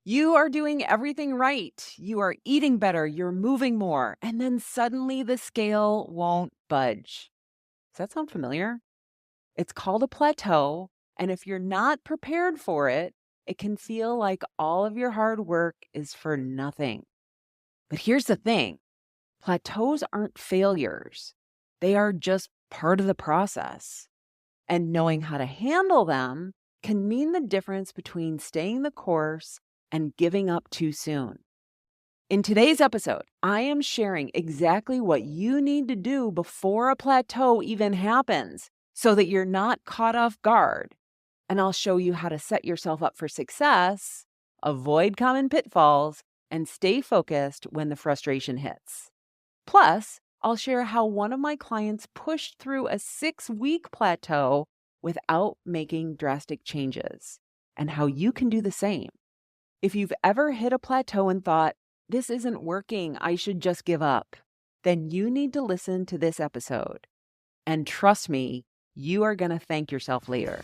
You are doing everything right. You are eating better. You're moving more. And then suddenly the scale won't budge. Does that sound familiar? It's called a plateau. And if you're not prepared for it, it can feel like all of your hard work is for nothing. But here's the thing, plateaus aren't failures, they are just part of the process. And knowing how to handle them can mean the difference between staying the course and giving up too soon. In today's episode, I am sharing exactly what you need to do before a plateau even happens so that you're not caught off guard. And I'll show you how to set yourself up for success, avoid common pitfalls, and stay focused when the frustration hits. Plus, I'll share how one of my clients pushed through a 6-week plateau without making drastic changes, and how you can do the same. If you've ever hit a plateau and thought, this isn't working, I should just give up, then you need to listen to this episode. And trust me, you are going to thank yourself later.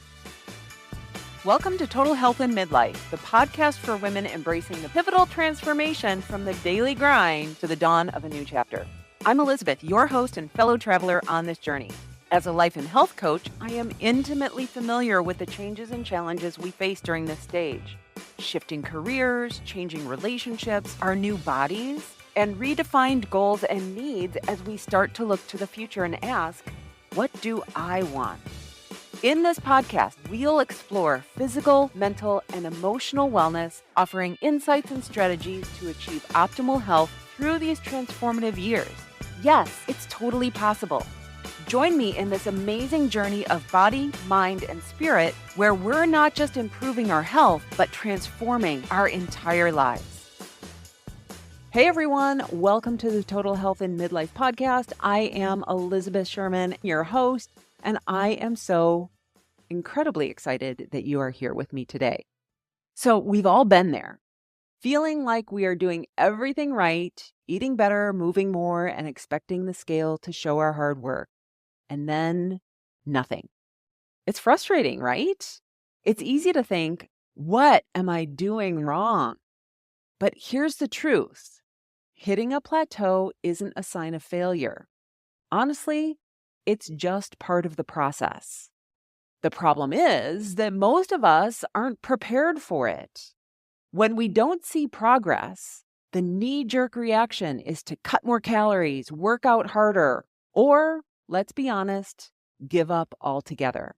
Welcome to Total Health in Midlife, the podcast for women embracing the pivotal transformation from the daily grind to the dawn of a new chapter. I'm Elizabeth, your host and fellow traveler on this journey. As a life and health coach, I am intimately familiar with the changes and challenges we face during this stage. Shifting careers, changing relationships, our new bodies, and redefined goals and needs as we start to look to the future and ask, what do I want? In this podcast, we'll explore physical, mental, and emotional wellness, offering insights and strategies to achieve optimal health through these transformative years. Yes, it's totally possible. Join me in this amazing journey of body, mind, and spirit, where we're not just improving our health, but transforming our entire lives. Hey everyone, welcome to the Total Health in Midlife podcast. I am Elizabeth Sherman, your host, and I am so incredibly excited that you are here with me today. So we've all been there, feeling like we are doing everything right, eating better, moving more, and expecting the scale to show our hard work. And then nothing. It's frustrating, right? It's easy to think, what am I doing wrong? But here's the truth. Hitting a plateau isn't a sign of failure. Honestly, it's just part of the process. The problem is that most of us aren't prepared for it. When we don't see progress, the knee-jerk reaction is to cut more calories, work out harder, or, let's be honest, give up altogether.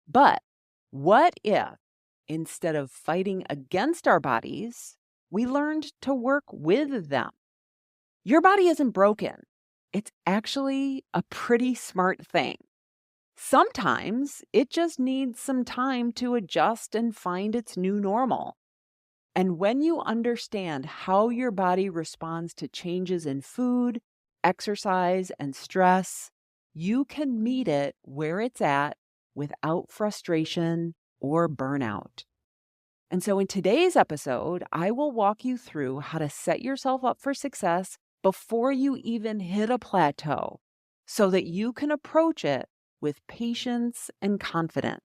But what if, instead of fighting against our bodies, we learned to work with them? Your body isn't broken. It's actually a pretty smart thing. Sometimes it just needs some time to adjust and find its new normal. And when you understand how your body responds to changes in food, exercise, and stress, you can meet it where it's at without frustration or burnout. And so in today's episode, I will walk you through how to set yourself up for success before you even hit a plateau so that you can approach it with patience and confidence.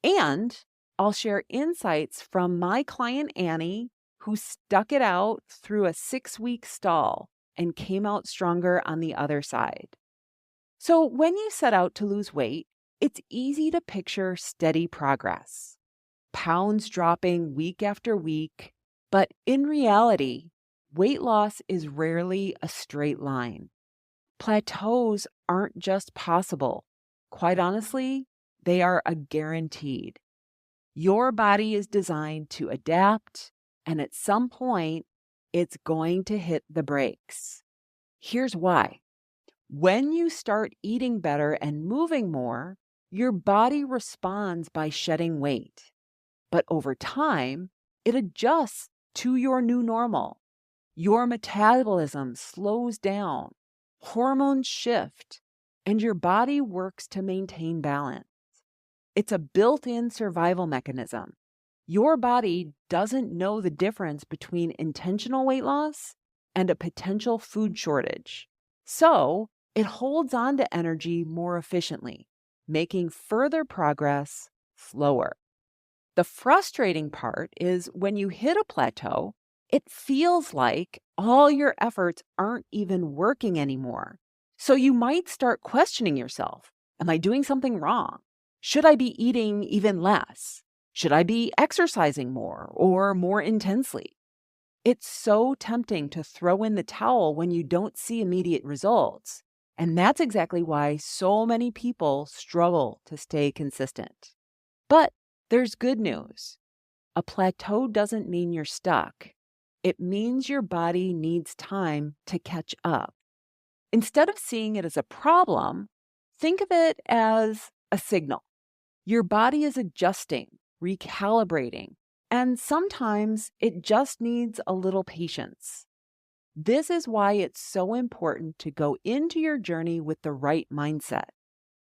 And I'll share insights from my client Annie, who stuck it out through a 6-week stall and came out stronger on the other side. So when you set out to lose weight, it's easy to picture steady progress, pounds dropping week after week, but in reality, weight loss is rarely a straight line. Plateaus aren't just possible. Quite honestly, they are a guaranteed. Your body is designed to adapt, and at some point, it's going to hit the brakes. Here's why. When you start eating better and moving more, your body responds by shedding weight. But over time, it adjusts to your new normal. Your metabolism slows down, hormones shift, and your body works to maintain balance. It's a built-in survival mechanism. Your body doesn't know the difference between intentional weight loss and a potential food shortage. So it holds on to energy more efficiently, making further progress slower. The frustrating part is when you hit a plateau, it feels like all your efforts aren't even working anymore. So you might start questioning yourself. Am I doing something wrong? Should I be eating even less? Should I be exercising more or more intensely? It's so tempting to throw in the towel when you don't see immediate results. And that's exactly why so many people struggle to stay consistent. But there's good news. A plateau doesn't mean you're stuck. It means your body needs time to catch up. Instead of seeing it as a problem, think of it as a signal. Your body is adjusting, recalibrating, and sometimes it just needs a little patience. This is why it's so important to go into your journey with the right mindset.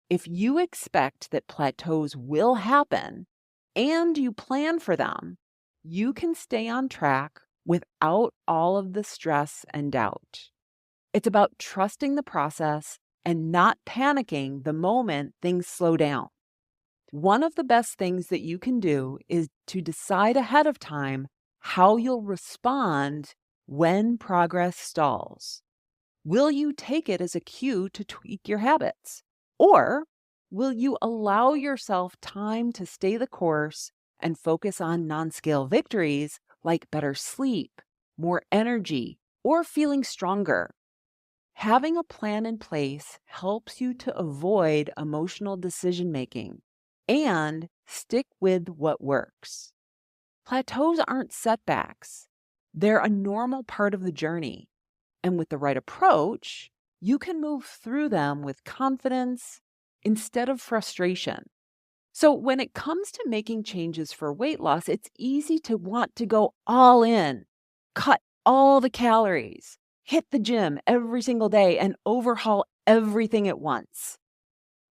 If you expect that plateaus will happen and you plan for them, you can stay on track without all of the stress and doubt. It's about trusting the process and not panicking the moment things slow down. One of the best things that you can do is to decide ahead of time how you'll respond when progress stalls. Will you take it as a cue to tweak your habits? Or will you allow yourself time to stay the course and focus on non-scale victories like better sleep, more energy, or feeling stronger? Having a plan in place helps you to avoid emotional decision making and stick with what works. Plateaus aren't setbacks. They're a normal part of the journey. And with the right approach, you can move through them with confidence instead of frustration. So, when it comes to making changes for weight loss, it's easy to want to go all in, cut all the calories, hit the gym every single day, and overhaul everything at once.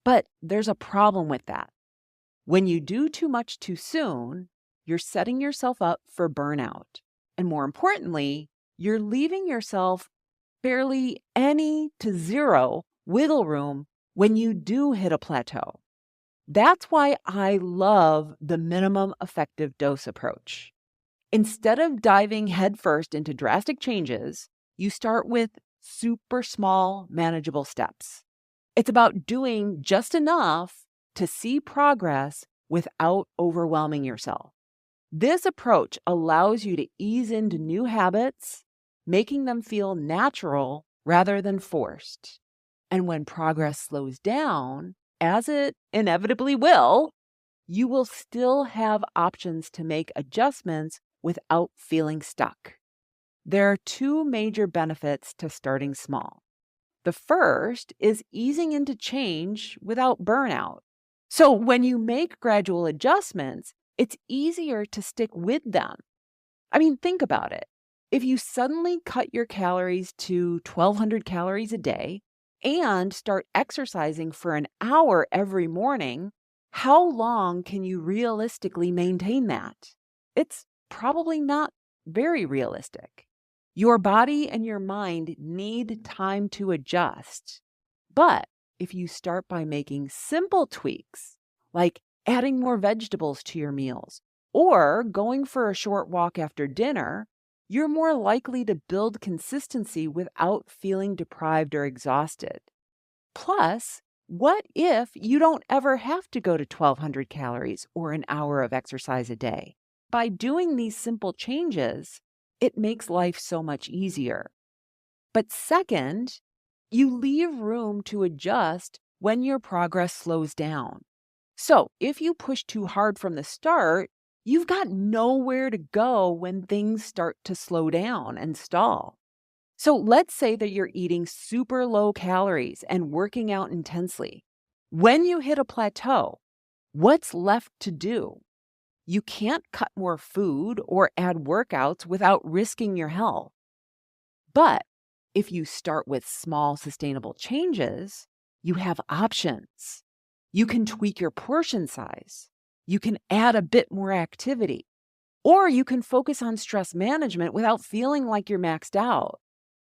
But there's a problem with that. When you do too much too soon, you're setting yourself up for burnout. And more importantly, you're leaving yourself barely any to zero wiggle room when you do hit a plateau. That's why I love the minimum effective dose approach. Instead of diving headfirst into drastic changes, you start with super small, manageable steps. It's about doing just enough to see progress without overwhelming yourself. This approach allows you to ease into new habits, making them feel natural rather than forced. And when progress slows down, as it inevitably will, you will still have options to make adjustments without feeling stuck. There are two major benefits to starting small. The first is easing into change without burnout. So when you make gradual adjustments, it's easier to stick with them. I mean, think about it. If you suddenly cut your calories to 1,200 calories a day and start exercising for an hour every morning, how long can you realistically maintain that? It's probably not very realistic. Your body and your mind need time to adjust. But if you start by making simple tweaks, like adding more vegetables to your meals or going for a short walk after dinner, you're more likely to build consistency without feeling deprived or exhausted. Plus, what if you don't ever have to go to 1,200 calories or an hour of exercise a day? By doing these simple changes, it makes life so much easier. But second, you leave room to adjust when your progress slows down. So if you push too hard from the start, you've got nowhere to go when things start to slow down and stall. So let's say that you're eating super low calories and working out intensely. When you hit a plateau, what's left to do? You can't cut more food or add workouts without risking your health. But if you start with small, sustainable changes, you have options. You can tweak your portion size. You can add a bit more activity. Or you can focus on stress management without feeling like you're maxed out.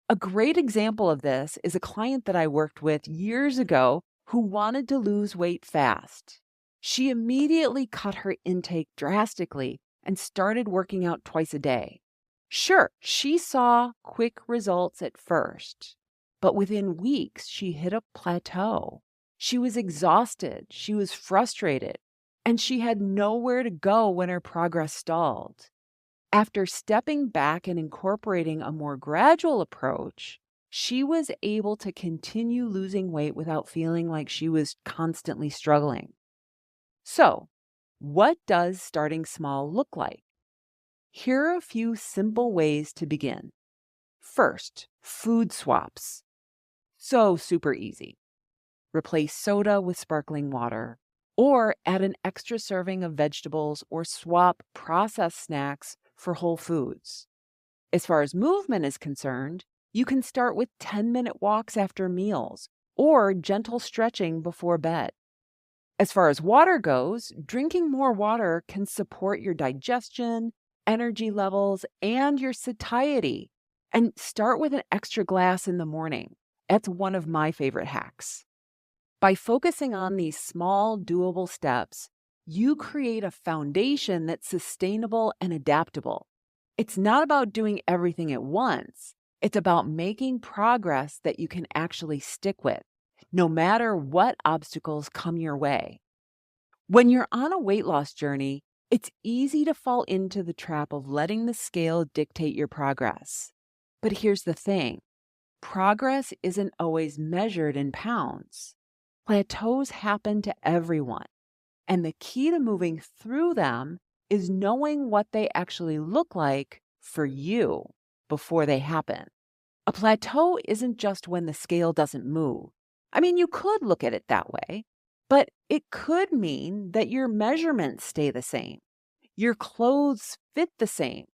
A great example of this is a client that I worked with years ago who wanted to lose weight fast. She immediately cut her intake drastically and started working out twice a day. Sure, she saw quick results at first, but within weeks, she hit a plateau. She was exhausted, she was frustrated, and she had nowhere to go when her progress stalled. After stepping back and incorporating a more gradual approach, she was able to continue losing weight without feeling like she was constantly struggling. So, what does starting small look like? Here are a few simple ways to begin. First, food swaps. So super easy. Replace soda with sparkling water, or add an extra serving of vegetables, or swap processed snacks for whole foods. As far as movement is concerned, you can start with 10-minute walks after meals or gentle stretching before bed. As far as water goes, drinking more water can support your digestion, energy levels, and your satiety. And start with an extra glass in the morning. That's one of my favorite hacks. By focusing on these small, doable steps, you create a foundation that's sustainable and adaptable. It's not about doing everything at once. It's about making progress that you can actually stick with, no matter what obstacles come your way. When you're on a weight loss journey, it's easy to fall into the trap of letting the scale dictate your progress. But here's the thing, progress isn't always measured in pounds. Plateaus happen to everyone, and the key to moving through them is knowing what they actually look like for you before they happen. A plateau isn't just when the scale doesn't move. I mean, you could look at it that way, but it could mean that your measurements stay the same, your clothes fit the same,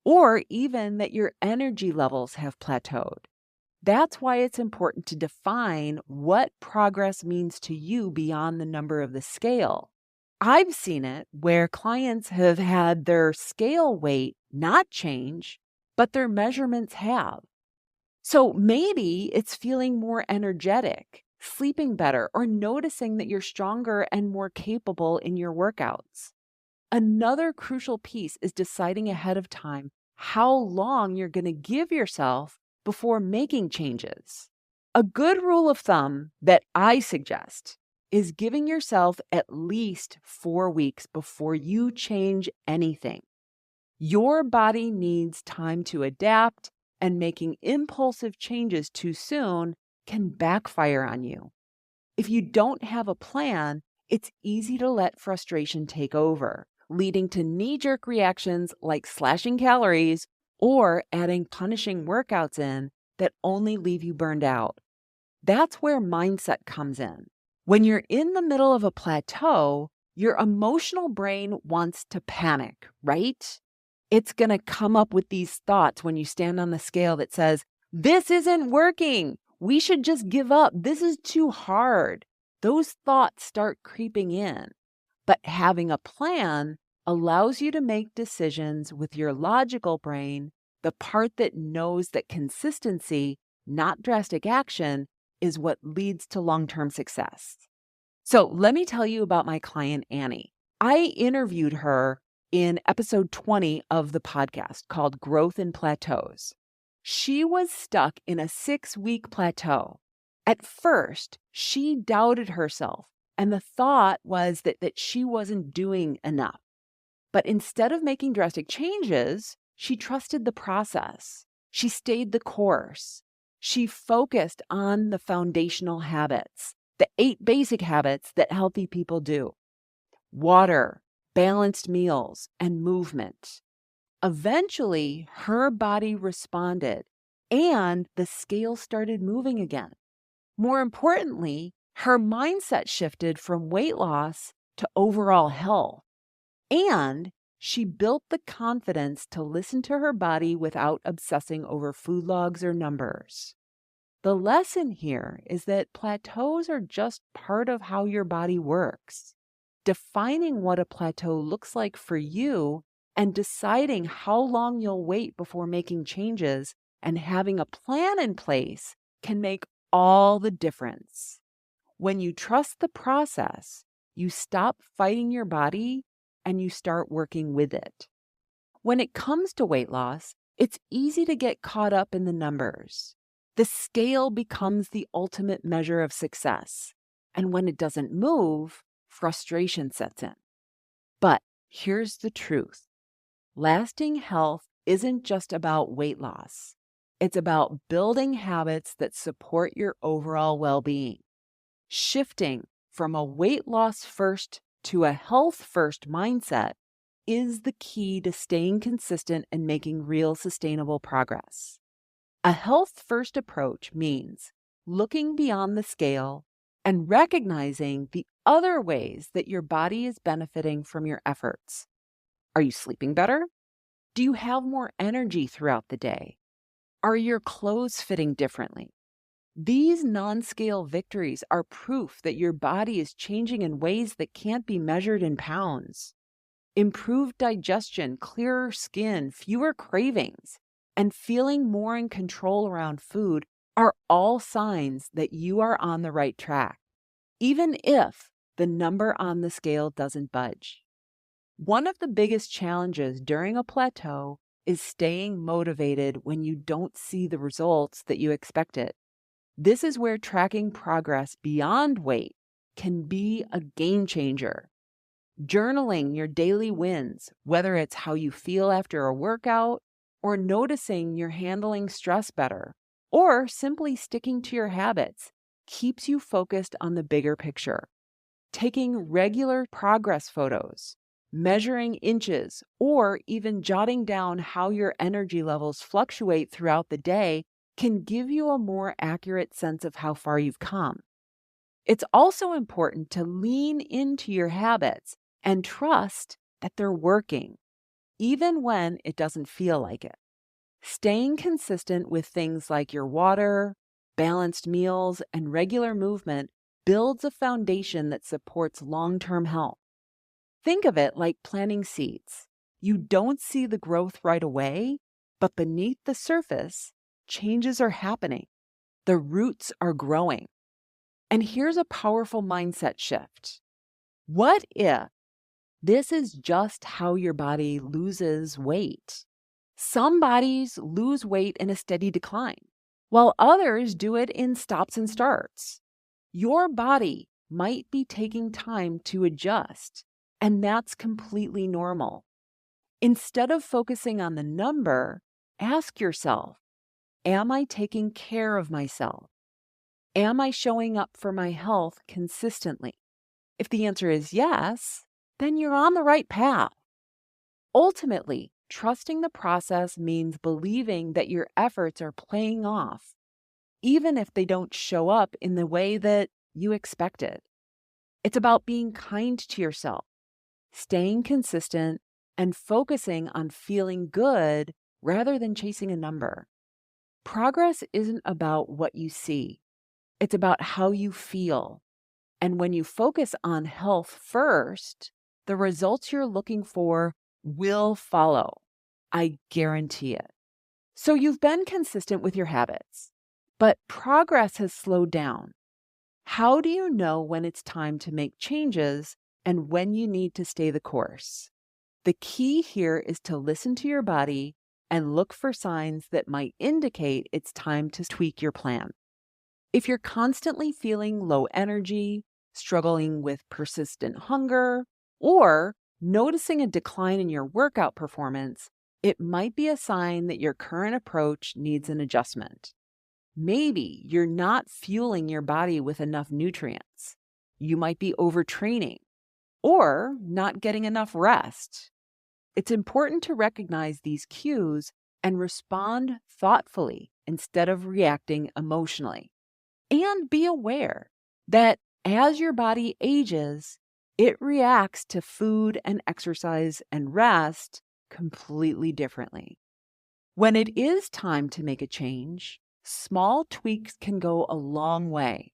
or even that your energy levels have plateaued. That's why it's important to define what progress means to you beyond the number of the scale. I've seen it where clients have had their scale weight not change, but their measurements have. So maybe it's feeling more energetic, sleeping better, or noticing that you're stronger and more capable in your workouts. Another crucial piece is deciding ahead of time how long you're going to give yourself before making changes. A good rule of thumb that I suggest is giving yourself at least 4 weeks before you change anything. Your body needs time to adapt, and making impulsive changes too soon can backfire on you. If you don't have a plan, it's easy to let frustration take over, leading to knee-jerk reactions like slashing calories or adding punishing workouts in that only leave you burned out. That's where mindset comes in. When you're in the middle of a plateau, your emotional brain wants to panic, right? It's going to come up with these thoughts when you stand on the scale that says, "This isn't working. We should just give up. This is too hard." Those thoughts start creeping in. But having a plan allows you to make decisions with your logical brain, the part that knows that consistency, not drastic action, is what leads to long-term success. So let me tell you about my client, Annie. I interviewed her in episode 20 of the podcast called Growth in Plateaus. She was stuck in a 6-week plateau. At first, she doubted herself, and the thought was that she wasn't doing enough. But instead of making drastic changes, she trusted the process. She stayed the course. She focused on the foundational habits, the 8 basic habits that healthy people do: water, balanced meals, and movement. Eventually, her body responded, and the scale started moving again. More importantly, her mindset shifted from weight loss to overall health. And she built the confidence to listen to her body without obsessing over food logs or numbers. The lesson here is that plateaus are just part of how your body works. Defining what a plateau looks like for you and deciding how long you'll wait before making changes and having a plan in place can make all the difference. When you trust the process, You stop fighting your body and you start working with it. When it comes to weight loss, it's easy to get caught up in the numbers. The scale becomes the ultimate measure of success. And when it doesn't move, frustration sets in. But here's the truth. Lasting health isn't just about weight loss. It's about building habits that support your overall well-being. Shifting from a weight loss first to a health first mindset is the key to staying consistent and making real sustainable progress. A health first approach means looking beyond the scale and recognizing the other ways that your body is benefiting from your efforts. Are you sleeping better? Do you have more energy throughout the day? Are your clothes fitting differently? These non-scale victories are proof that your body is changing in ways that can't be measured in pounds. Improved digestion, clearer skin, fewer cravings, and feeling more in control around food are all signs that you are on the right track, even if the number on the scale doesn't budge. One of the biggest challenges during a plateau is staying motivated when you don't see the results that you expected. This is where tracking progress beyond weight can be a game changer. Journaling your daily wins, whether it's how you feel after a workout, or noticing you're handling stress better, or simply sticking to your habits, keeps you focused on the bigger picture. Taking regular progress photos, measuring inches, or even jotting down how your energy levels fluctuate throughout the day can give you a more accurate sense of how far you've come. It's also important to lean into your habits and trust that they're working, even when it doesn't feel like it. Staying consistent with things like your water, balanced meals, and regular movement builds a foundation that supports long-term health. Think of it like planting seeds. You don't see the growth right away, but beneath the surface, changes are happening. The roots are growing. And here's a powerful mindset shift. What if this is just how your body loses weight? Some bodies lose weight in a steady decline, while others do it in stops and starts. Your body might be taking time to adjust, and that's completely normal. Instead of focusing on the number, ask yourself, am I taking care of myself? Am I showing up for my health consistently? If the answer is yes, then you're on the right path. Ultimately, trusting the process means believing that your efforts are paying off, even if they don't show up in the way that you expected. It's about being kind to yourself, staying consistent, and focusing on feeling good rather than chasing a number. Progress isn't about what you see. It's about how you feel. And when you focus on health first, the results you're looking for will follow. I guarantee it. So you've been consistent with your habits, but progress has slowed down. How do you know when it's time to make changes and when you need to stay the course? The key here is to listen to your body and look for signs that might indicate it's time to tweak your plan. If you're constantly feeling low energy, struggling with persistent hunger, or noticing a decline in your workout performance, it might be a sign that your current approach needs an adjustment. Maybe you're not fueling your body with enough nutrients. You might be overtraining or not getting enough rest. It's important to recognize these cues and respond thoughtfully instead of reacting emotionally. And be aware that as your body ages, it reacts to food and exercise and rest completely differently. When it is time to make a change, small tweaks can go a long way.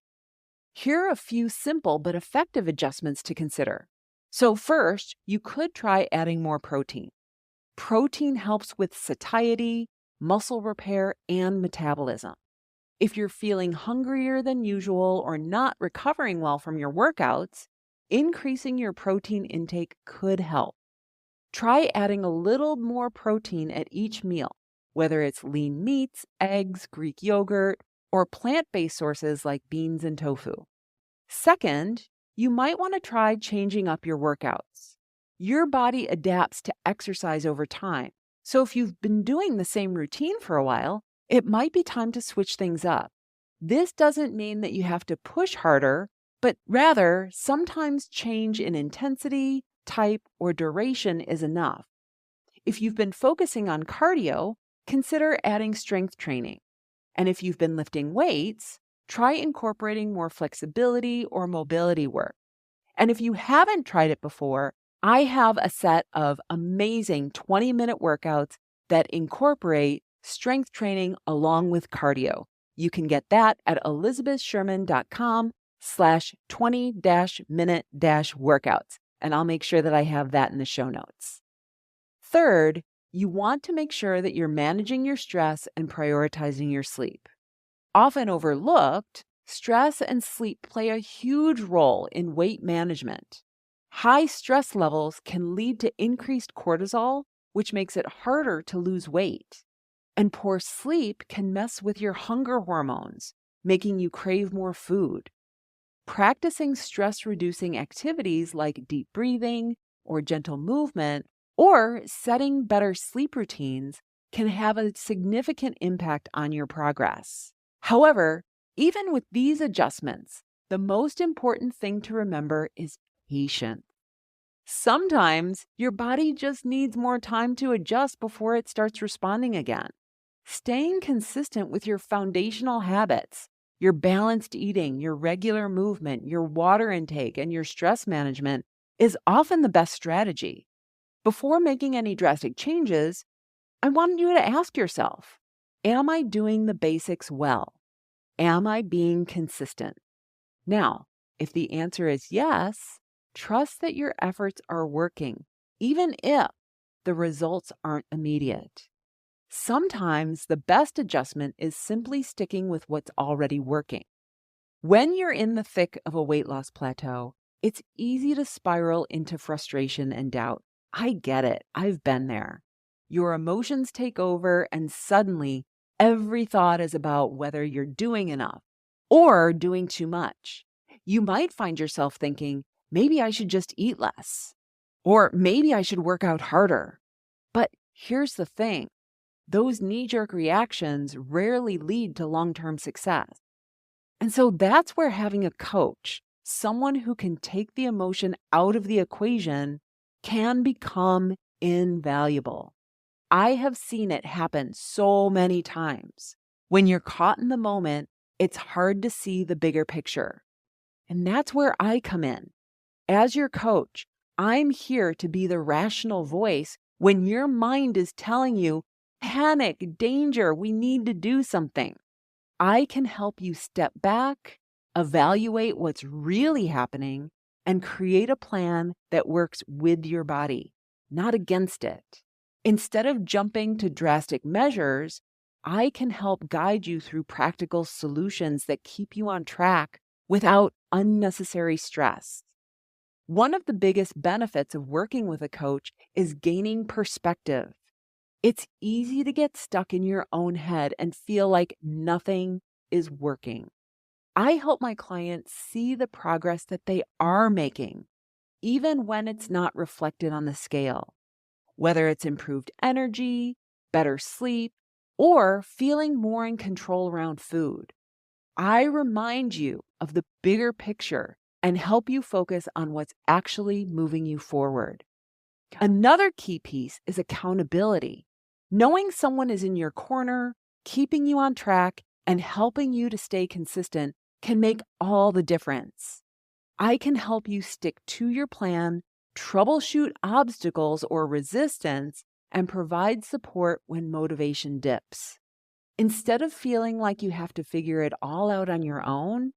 Here are a few simple but effective adjustments to consider. So first, you could try adding more protein. Protein helps with satiety, muscle repair, and metabolism. If you're feeling hungrier than usual or not recovering well from your workouts, increasing your protein intake could help. Try adding a little more protein at each meal, whether it's lean meats, eggs, Greek yogurt, or plant-based sources like beans and tofu. Second, you might want to try changing up your workouts. Your body adapts to exercise over time, so if you've been doing the same routine for a while, it might be time to switch things up. This doesn't mean that you have to push harder, but rather sometimes change in intensity, type, or duration is enough. If you've been focusing on cardio, consider adding strength training. And if you've been lifting weights, try incorporating more flexibility or mobility work. And if you haven't tried it before, I have a set of amazing 20-minute workouts that incorporate strength training along with cardio. You can get that at elizabethsherman.com/20-minute-workouts. And I'll make sure that I have that in the show notes. Third, you want to make sure that you're managing your stress and prioritizing your sleep. Often overlooked, stress and sleep play a huge role in weight management. High stress levels can lead to increased cortisol, which makes it harder to lose weight. And poor sleep can mess with your hunger hormones, making you crave more food. Practicing stress-reducing activities like deep breathing or gentle movement, or setting better sleep routines can have a significant impact on your progress. However, even with these adjustments, the most important thing to remember is patience. Sometimes your body just needs more time to adjust before it starts responding again. Staying consistent with your foundational habits, your balanced eating, your regular movement, your water intake, and your stress management is often the best strategy. Before making any drastic changes, I want you to ask yourself, am I doing the basics well? Am I being consistent? Now, if the answer is yes, trust that your efforts are working, even if the results aren't immediate. Sometimes the best adjustment is simply sticking with what's already working. When you're in the thick of a weight loss plateau, it's easy to spiral into frustration and doubt. I get it. I've been there. Your emotions take over, and suddenly every thought is about whether you're doing enough or doing too much. You might find yourself thinking, maybe I should just eat less, or maybe I should work out harder. But here's the thing. Those knee-jerk reactions rarely lead to long-term success. And so that's where having a coach, someone who can take the emotion out of the equation, can become invaluable. I have seen it happen so many times. When you're caught in the moment, it's hard to see the bigger picture. And that's where I come in. As your coach, I'm here to be the rational voice when your mind is telling you, panic, danger, we need to do something. I can help you step back, evaluate what's really happening, and create a plan that works with your body, not against it. Instead of jumping to drastic measures, I can help guide you through practical solutions that keep you on track without unnecessary stress. One of the biggest benefits of working with a coach is gaining perspective. It's easy to get stuck in your own head and feel like nothing is working. I help my clients see the progress that they are making, even when it's not reflected on the scale. Whether it's improved energy, better sleep, or feeling more in control around food. I remind you of the bigger picture and help you focus on what's actually moving you forward. Another key piece is accountability. Knowing someone is in your corner, keeping you on track, and helping you to stay consistent can make all the difference. I can help you stick to your plan, troubleshoot obstacles or resistance, and provide support when motivation dips. Instead of feeling like you have to figure it all out on your own,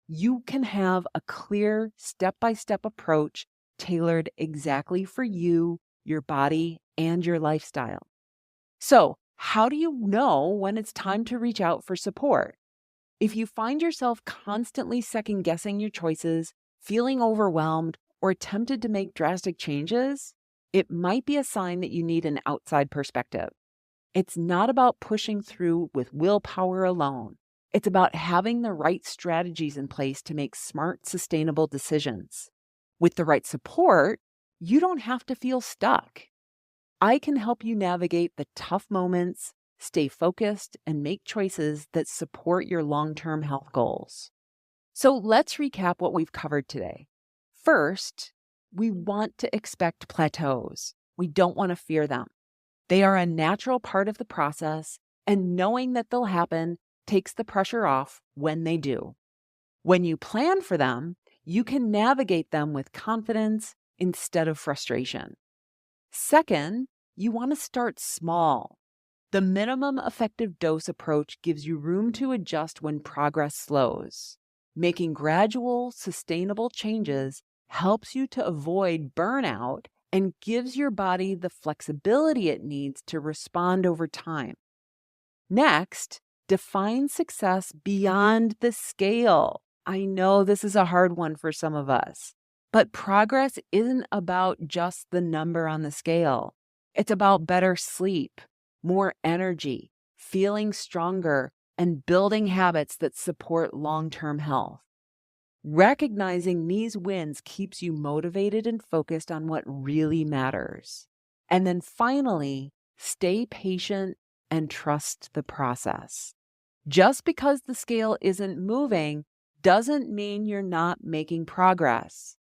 you can have a clear step-by-step approach tailored exactly for you, your body, and your lifestyle. So, how do you know when it's time to reach out for support? If you find yourself constantly second-guessing your choices, feeling overwhelmed, or tempted to make drastic changes, it might be a sign that you need an outside perspective. It's not about pushing through with willpower alone. It's about having the right strategies in place to make smart, sustainable decisions. With the right support, you don't have to feel stuck. I can help you navigate the tough moments, stay focused, and make choices that support your long-term health goals. So let's recap what we've covered today. First, we want to expect plateaus. We don't want to fear them. They are a natural part of the process, and knowing that they'll happen takes the pressure off when they do. When you plan for them, you can navigate them with confidence instead of frustration. Second, you want to start small. The minimum effective dose approach gives you room to adjust when progress slows. Making gradual, sustainable changes helps you to avoid burnout and gives your body the flexibility it needs to respond over time. Next, define success beyond the scale. I know this is a hard one for some of us, but progress isn't about just the number on the scale. It's about better sleep, more energy, feeling stronger, and building habits that support long-term health. Recognizing these wins keeps you motivated and focused on what really matters. And then finally, stay patient and trust the process. Just because the scale isn't moving doesn't mean you're not making progress.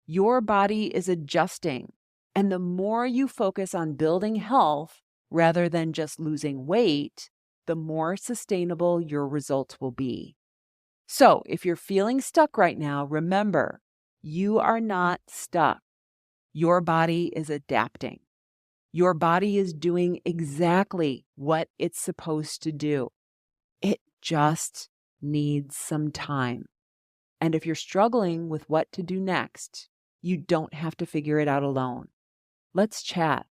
Your body is adjusting, and the more you focus on building health rather than just losing weight, the more sustainable your results will be. So if you're feeling stuck right now, remember, you are not stuck. Your body is adapting. Your body is doing exactly what it's supposed to do. It just needs some time. And if you're struggling with what to do next, you don't have to figure it out alone. Let's chat.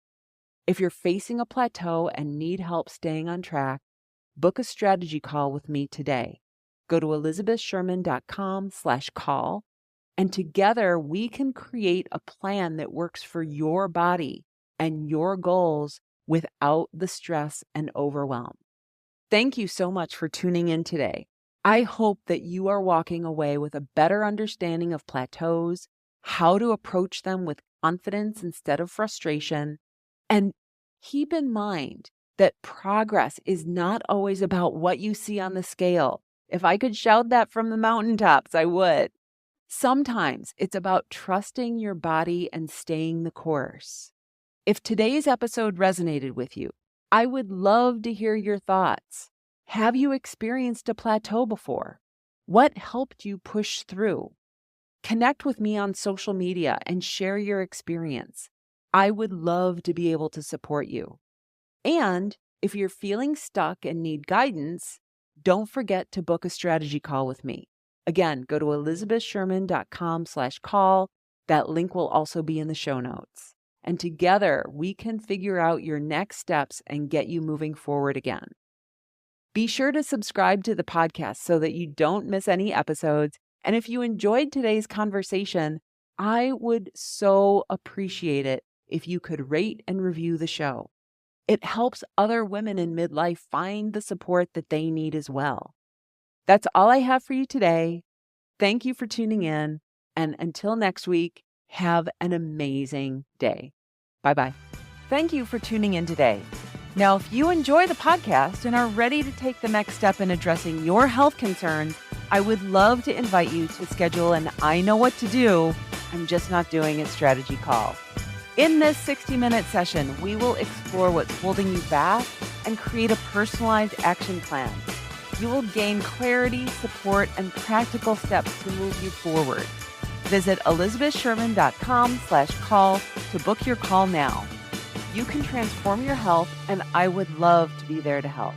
If you're facing a plateau and need help staying on track, book a strategy call with me today. Go to elizabethsherman.com/call, and together we can create a plan that works for your body and your goals without the stress and overwhelm. Thank you so much for tuning in today. I hope that you are walking away with a better understanding of plateaus, how to approach them with confidence instead of frustration, and keep in mind that progress is not always about what you see on the scale. If I could shout that from the mountaintops, I would. Sometimes it's about trusting your body and staying the course. If today's episode resonated with you, I would love to hear your thoughts. Have you experienced a plateau before? What helped you push through? Connect with me on social media and share your experience. I would love to be able to support you. And if you're feeling stuck and need guidance, don't forget to book a strategy call with me. Again, go to elizabethsherman.com/call. That link will also be in the show notes. And together we can figure out your next steps and get you moving forward again. Be sure to subscribe to the podcast so that you don't miss any episodes. And if you enjoyed today's conversation, I would so appreciate it if you could rate and review the show. It helps other women in midlife find the support that they need as well. That's all I have for you today. Thank you for tuning in. And until next week, have an amazing day. Bye-bye. Thank you for tuning in today. Now, if you enjoy the podcast and are ready to take the next step in addressing your health concerns, I would love to invite you to schedule an I Know What to Do, I'm Just Not Doing It strategy call. In this 60-minute session, we will explore what's holding you back and create a personalized action plan. You will gain clarity, support, and practical steps to move you forward. Visit elizabethsherman.com/call to book your call now. You can transform your health, and I would love to be there to help.